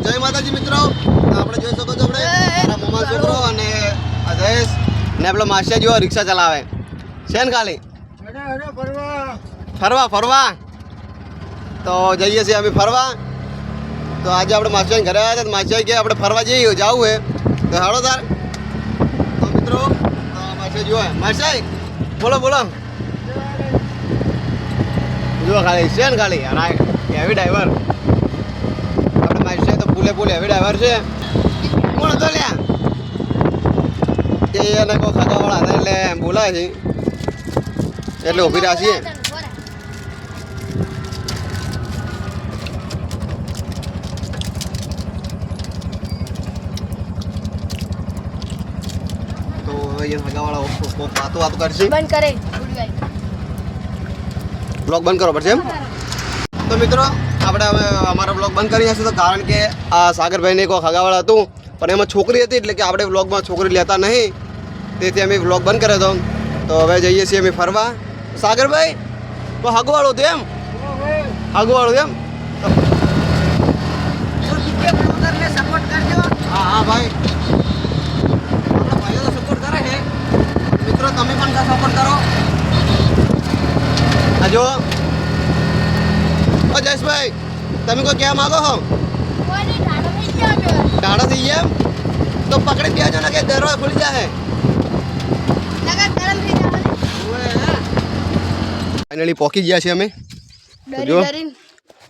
જય માતાજી મિત્રો, આપણે જોઈ શકો છો આપણે મારા મોમાન છોકરો અને અજયેશ ને આપણો માસિયા જેવો રિક્ષા ચલાવે છે ને ખાલી ફરવા તો જઈએ છીએ અમે ફરવા. તો આજે આપણે માસિયા ઘરે આવ્યા હતા, માસિયા કે આપણે ફરવા જઈએ જવું હે તો હાડો તાર. તો મિત્રો માસિયા જોવે માસિયા બોલો જો ખાલી છે ને ખાલી હેવી ડ્રાઈવર આપણે માસિયા તો ફૂલે હેવી ડ્રાઈવર છે. કોણ હતો લ્યા કે એને કોઈ ખાગાવાળા હતા એટલે બોલાય છે એટલે ઊભી રહ્યા છીએ. તો અહીંયા ખાગાવાળા વાતો કરશે. બંધ કરે બ્લોગ બંધ કરવો પડશે એમ. તો મિત્રો આપણે હવે અમારો બ્લોગ બંધ કરી નાખીશું, તો કારણ કે આ સાગરભાઈને કોઈ ખાગાવાળા હતું પણ એમાં છોકરી હતી એટલે કે આપણે બ્લોગમાં છોકરી લેતા નહીં, તેથી અમે બ્લોગ બંધ કર્યો હતો. તો હવે જઈએ છીએ અમે ફરવા. સાગરભાઈ તો હગવાળું હતું એમ, હગવાળું એમ. હા ભાઈ ભાઈઓ તો સપોર્ટ કરે છે મિત્રો, તમે પણ સપોર્ટ કરો. હા જો જયેશભાઈ તમે કોઈ કહેવા માગો છો? ટાળા થઈ ગયા તો પકડી દેજો ને કે દરવાજો ખુલી જાય. ફાઇનલી પહોંચી ગયા છીએ અમે. જો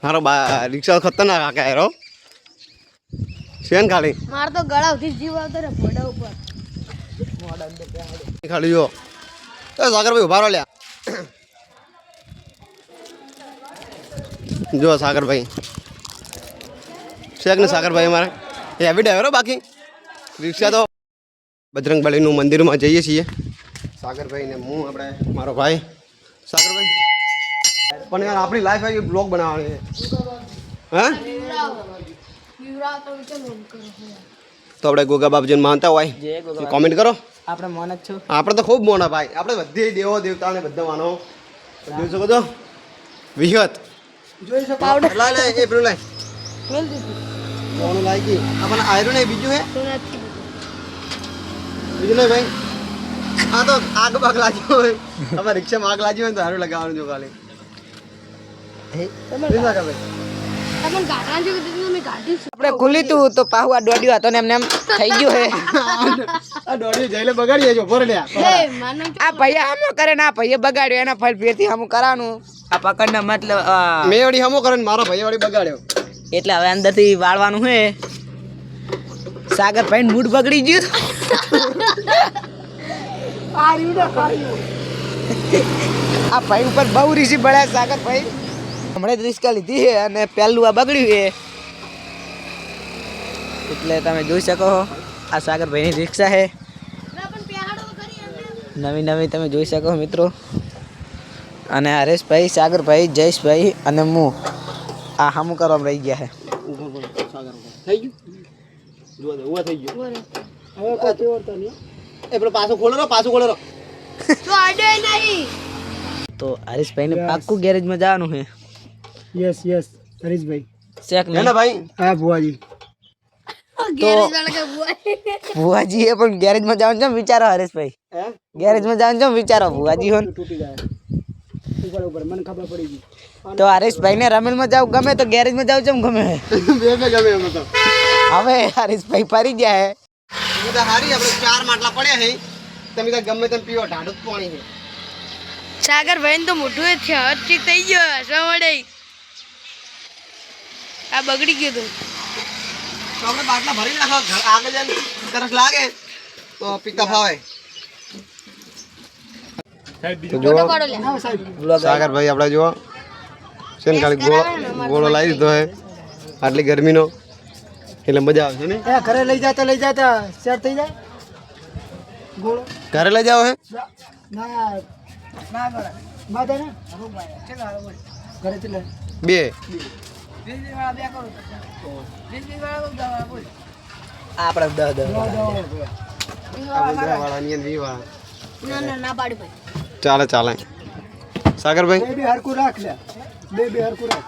મારો રિક્ષા ખતરનાક આખા હેરો છે ને ખાલી માર તો ગળા ઉઠી જીવ આવતો રે ફોડા ઉપર ખાલી જો સાગરભાઈ ઉભા રહો લ્યા. જો સાગરભાઈ શેખ ને સાગરભાઈ અમારે હેવી ડ્રાઈવરો. બાકી રિક્ષા તો બજરંગબલીનું મંદિરમાં જઈએ છીએ સાગરભાઈ ને હું, આપણે મારો ભાઈ સાગરભાઈ. પણ યાર આપણી લાઈફ આવી બ્લોગ બનાવવાની છે હા. તો આપણે ગોગા બાપજીને માનતા હોય કોમેન્ટ કરો. આપણે મોન જ છો, આપણે તો ખૂબ મોના ભાઈ, આપણે બધી દેવો દેવતાને બધા માનો. જોઈ શકો છો વિહત જોઈ શકો લે એ પેલું લાય મેલ દીધી કોણ લાગી આપણને આયરું નહીં. બીજું હે બીજું નહીં ભાઈ. હા તો આગ બાગ લાગ્યો હોય તમારે રિક્ષામાં આગ લાગી હોય તો સારું લગાવવાનું જો ખાલી. આપણે ખુલી તું તો પાહુ આ દોડ્યો હતો ને એમને એમ થઈ ગયું હે. આ દોડી જઈને બગાડી દેજો ફોર લ્યા. આ ભૈયા હમો કરે ને આ ભૈયા બગાડ્યો એના ફળ ફેરથી હમું કરાનું. આ પકડના મતલબ મેં વળી હમો કરે ને મારો ભાઈ વળી બગાડ્યો એટલે હવે અંદરથી વાળવાનું હે. સાગર ભાઈ મૂડ બગડી ગયું. આ ભાઈ ઉપર બહુ રીસી પડ્યા સાગર ભાઈ. હમણાં જ રિસ્કા લીધી છે અને પહેલું આ બગડ્યું છે એટલે તમે જોઈ શકો આ સાગરભાઈની રિક્ષા છે નવી તમે જોઈ શકો મિત્રો. અને હરેશભાઈ, સાગરભાઈ, જયેશભાઈ અને હું આ હમું કરવામાં રહી ગયા છે. થઈ ગયું જો ઉવા થઈ ગયું હવે કોઈ ઓરતો નહીં. એ પેલો પાછો ખોલો તો આડે નહીં. તો હરેશભાઈને પાક્કું ગેરેજમાં જવાનું છે. यस हरीशभाई શેક હે ને ભાઈ. हाँ बुआ जी ગેરેજ વાળા કે બુઆ ભુવાજી એ પણ ગેરેજમાં જવાનું છે વિચારો હરેશભાઈ. હે ગેરેજમાં જવાનું છે વિચારો ભુવાજી હોન. टूटी गया ऊपर मन खबर पड़ेगी તો હરેશભાઈ ને રમેલમાં જાવ ગમે તો ગેરેજમાં જાવ કેમ ગમે. બે ગમે એમ તો હવે હરેશભાઈ ફરી ગયા હે. હું તો હારી આપણે 4 માટલા પડ્યા છે. તમે તો ગમે તેમ પીવો ઢાઢું જ પાણી છે. સાગર ભાઈ તો મોઢું છે ઠીક થઈ ગયો હસવા મળે. આ બગડી ગયું તું તો આપણે બાટલા ભરી નાખો ઘર આગળ જઈને તરસ લાગે તો પીતા ફાવે. ફોટો પાડો લે. સાગરભાઈ આપણે જુઓ છે ને ખાલી ગોળો લાવી દીધો હે આટલી ગરમીનો એટલે મજા આવશે ને. ए घरे ले जाता सेट થઈ જાય ગોળો ઘરે લઈ જાઓ હે ના ના ગોળા માદે ને ઘરે થી લે બે આપણે 10 ના પાડી ભાઈ. ચાલે સાગરભાઈ બે હરકુ રાખ લે બે હરકુ રાખ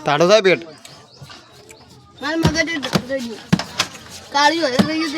તાડો થાય પેટ મારા મગજ કાળિયું રહી ગયું